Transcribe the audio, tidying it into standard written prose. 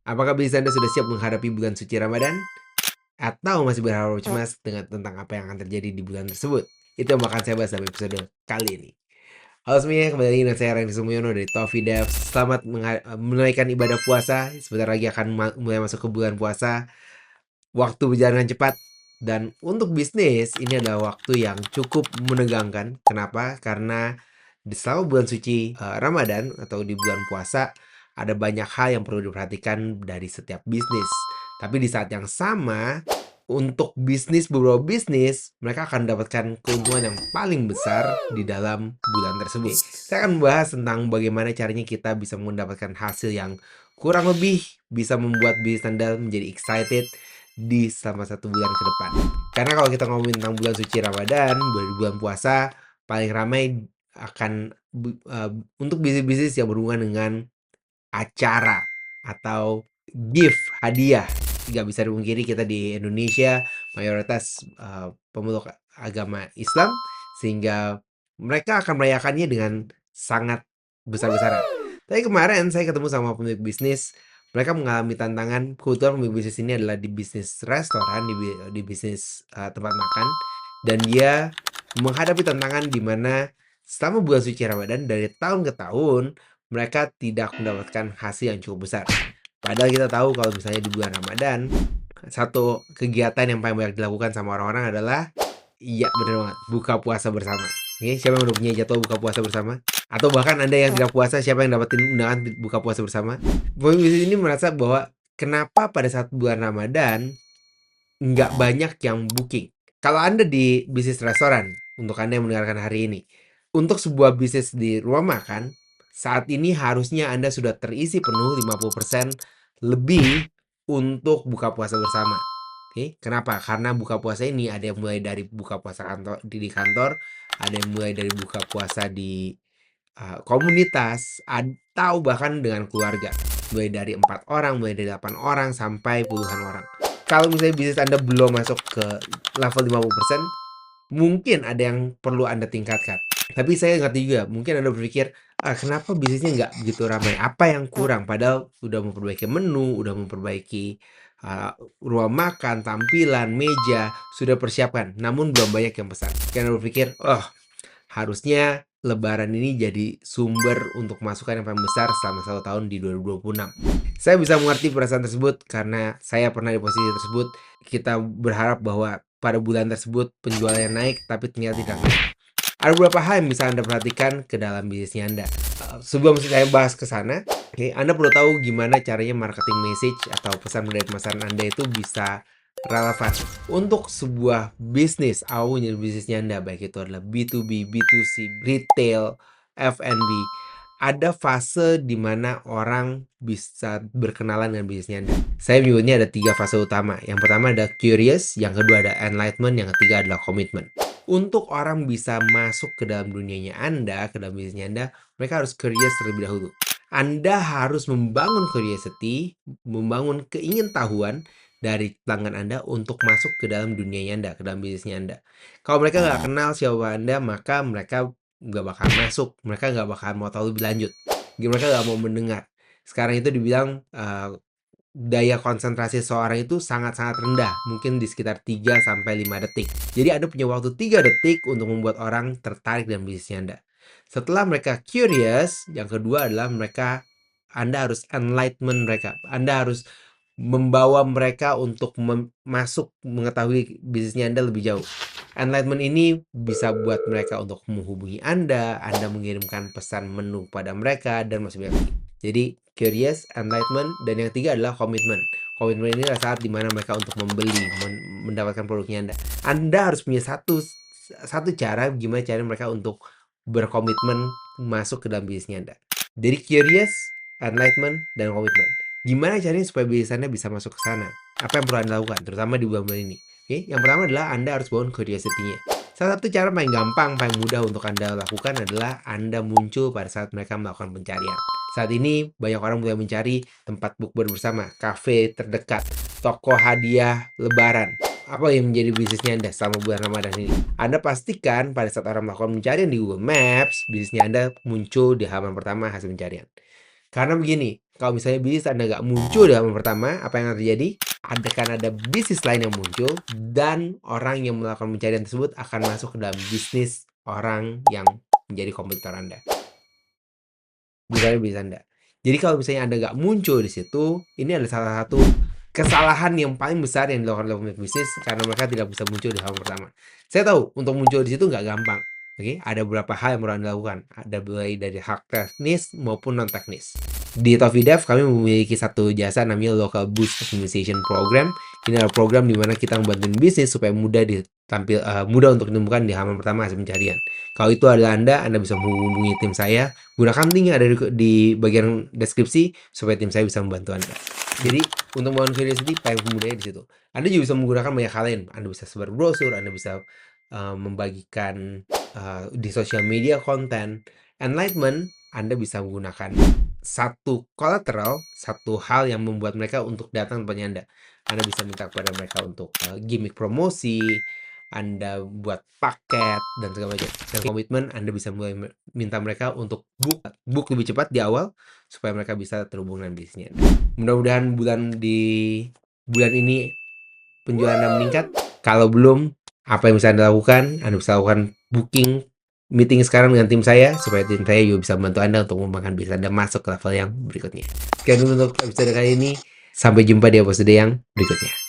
Apakah bisnis Anda sudah siap menghadapi bulan suci Ramadan? Atau masih berharap cemas tentang apa yang akan terjadi di bulan tersebut? Itu yang bakal saya bahas dalam episode kali ini. Halo semuanya, kembali lagi dengan saya Randy Sumiono dari Toffee Devs. Selamat menunaikan ibadah puasa. Sebentar lagi akan mulai masuk ke bulan puasa. Waktu berjalan dengan cepat. Dan untuk bisnis, ini adalah waktu yang cukup menegangkan. Kenapa? Karena selama bulan suci Ramadan atau di bulan puasa, ada banyak hal yang perlu diperhatikan dari setiap bisnis. Tapi di saat yang sama, untuk beberapa bisnis, mereka akan mendapatkan keuntungan yang paling besar di dalam bulan tersebut. Saya akan membahas tentang bagaimana caranya kita bisa mendapatkan hasil yang kurang lebih bisa membuat bisnis Anda menjadi excited di selama 1 bulan ke depan. Karena kalau kita ngomongin tentang bulan suci Ramadan, bulan puasa, paling ramai akan untuk bisnis-bisnis yang berhubungan dengan acara atau gift, hadiah. Nggak bisa dipungkiri kita di Indonesia mayoritas pemeluk agama Islam, sehingga mereka akan merayakannya dengan sangat besar-besaran. Tapi kemarin saya ketemu sama pemilik bisnis, mereka mengalami tantangan. Kebetulan pemilik bisnis ini adalah di bisnis restoran, di bisnis tempat makan, dan dia menghadapi tantangan di mana selama bulan suci Ramadan dari tahun ke tahun mereka tidak mendapatkan hasil yang cukup besar. Padahal kita tahu kalau misalnya di bulan Ramadan, satu kegiatan yang paling banyak dilakukan sama orang-orang adalah, iya bener banget, buka puasa bersama. Oke, siapa yang udah punya jadwal buka puasa bersama? Atau bahkan Anda yang tidak puasa, siapa yang dapetin undangan buka puasa bersama? Pemilik bisnis ini merasa bahwa kenapa pada saat bulan Ramadan nggak banyak yang booking. Kalau Anda di bisnis restoran, untuk Anda yang mendengarkan hari ini, untuk sebuah bisnis di rumah makan, saat ini harusnya Anda sudah terisi penuh 50% lebih untuk buka puasa bersama. Oke, kenapa? Karena buka puasa ini ada yang mulai dari buka puasa di kantor, ada yang mulai dari buka puasa di komunitas, atau bahkan dengan keluarga. Mulai dari 4 orang, mulai dari 8 orang, sampai puluhan orang. Kalau misalnya bisnis Anda belum masuk ke level 50%, mungkin ada yang perlu Anda tingkatkan. Tapi saya ngerti juga, mungkin Anda berpikir, kenapa bisnisnya nggak begitu ramai? Apa yang kurang? Padahal udah memperbaiki menu, udah memperbaiki ruang makan, tampilan, meja, sudah persiapkan. Namun belum banyak yang pesan. Karena Anda berpikir, harusnya Lebaran ini jadi sumber untuk masukan yang paling besar selama 1 tahun di 2026. Saya bisa mengerti perasaan tersebut karena saya pernah di posisi tersebut. Kita berharap bahwa pada bulan tersebut penjualannya naik, tapi ternyata tidak naik. Ada beberapa hal yang bisa Anda perhatikan ke dalam bisnisnya Anda. Sebelum saya bahas ke sana, Anda perlu tahu gimana caranya marketing message atau pesan dari pemasaran Anda itu bisa relevan untuk sebuah bisnis. Apapun jenis bisnisnya Anda, baik itu adalah B2B, B2C, retail, F&B, ada fase di mana orang bisa berkenalan dengan bisnisnya Anda. Saya menyebutnya ada 3 fase utama. Yang pertama ada curious, yang kedua ada enlightenment, yang ketiga adalah commitment. Untuk orang bisa masuk ke dalam dunianya Anda, ke dalam bisnisnya Anda, mereka harus curious terlebih dahulu. Anda harus membangun curiosity, membangun keingintahuan dari pelanggan Anda untuk masuk ke dalam dunianya Anda, ke dalam bisnisnya Anda. Kalau mereka nggak kenal siapa Anda, maka mereka nggak bakal masuk, mereka nggak bakal mau tahu lebih lanjut, mereka nggak mau mendengar. Sekarang itu dibilang daya konsentrasi seorang itu sangat-sangat rendah, mungkin di sekitar 3-5 detik. Jadi Anda punya waktu 3 detik untuk membuat orang tertarik dengan bisnisnya Anda. Setelah mereka curious, yang kedua adalah Anda harus enlightenment mereka. Anda harus membawa mereka untuk masuk mengetahui bisnisnya Anda lebih jauh. Enlightenment ini bisa buat mereka untuk menghubungi Anda mengirimkan pesan menu pada mereka, dan masih banyak lagi. Jadi curious, enlightenment, dan yang ketiga adalah komitmen. Komitmen ini adalah saat dimana mereka untuk membeli, mendapatkan produknya Anda. Anda harus punya satu cara gimana cara mereka untuk berkomitmen masuk ke dalam bisnisnya Anda. Jadi curious, enlightenment, dan komitmen. Gimana caranya supaya bisnis Anda bisa masuk ke sana? Apa yang perlu Anda lakukan, terutama di bulan-bulan ini? Oke, yang pertama adalah Anda harus bangun curiosity-nya. Salah satu cara paling gampang, paling mudah untuk Anda lakukan adalah Anda muncul pada saat mereka melakukan pencarian. Saat ini banyak orang mulai mencari tempat bukber bersama, kafe terdekat, toko hadiah lebaran. Apa yang menjadi bisnisnya Anda selama bulan Ramadan ini? Anda pastikan pada saat orang melakukan pencarian di Google Maps, bisnisnya Anda muncul di halaman pertama hasil pencarian. Karena begini, kalau misalnya bisnis Anda nggak muncul di halaman pertama, apa yang akan terjadi? Akan ada bisnis lain yang muncul dan orang yang melakukan pencarian tersebut akan masuk ke dalam bisnis orang yang menjadi kompetitor Anda, bukan bisnis Anda. Jadi kalau misalnya Anda nggak muncul di situ, ini adalah salah satu kesalahan yang paling besar yang dilakukan oleh pemilik bisnis karena mereka tidak bisa muncul di halaman pertama. Saya tahu untuk muncul di situ nggak gampang. Oke, ada beberapa hal yang perlu Anda lakukan. Ada mulai dari hak teknis maupun non teknis. Di Tovidev kami memiliki satu jasa namanya Local Boost Optimization Program. Ini adalah program di mana kita membantu bisnis supaya mudah untuk ditemukan di halaman pertama hasil pencarian. Kalau itu adalah Anda bisa menghubungi tim saya. Gunakan link yang ada di bagian deskripsi supaya tim saya bisa membantu Anda. Jadi untuk membangun curiosity paling mudahnya di situ. Anda juga bisa menggunakan banyak hal lain. Anda bisa sebar brosur, Anda bisa membagikan di sosial media konten. Enlightenment, Anda bisa menggunakan satu collateral, satu hal yang membuat mereka untuk datang tempatnya Anda. Anda bisa minta kepada mereka untuk gimmick promosi, Anda buat paket dan segala macam. Dan komitmen Anda bisa mulai minta mereka untuk book lebih cepat di awal supaya mereka bisa terhubung dengan bisnisnya. Mudah-mudahan di bulan ini penjualan Anda meningkat. Kalau belum, apa yang bisa Anda lakukan? Anda bisa lakukan booking meeting sekarang dengan tim saya supaya tim saya juga bisa membantu Anda untuk mengembangkan bisnis Anda masuk ke level yang berikutnya. Sekian dulu untuk episode kali ini. Sampai jumpa di episode yang berikutnya.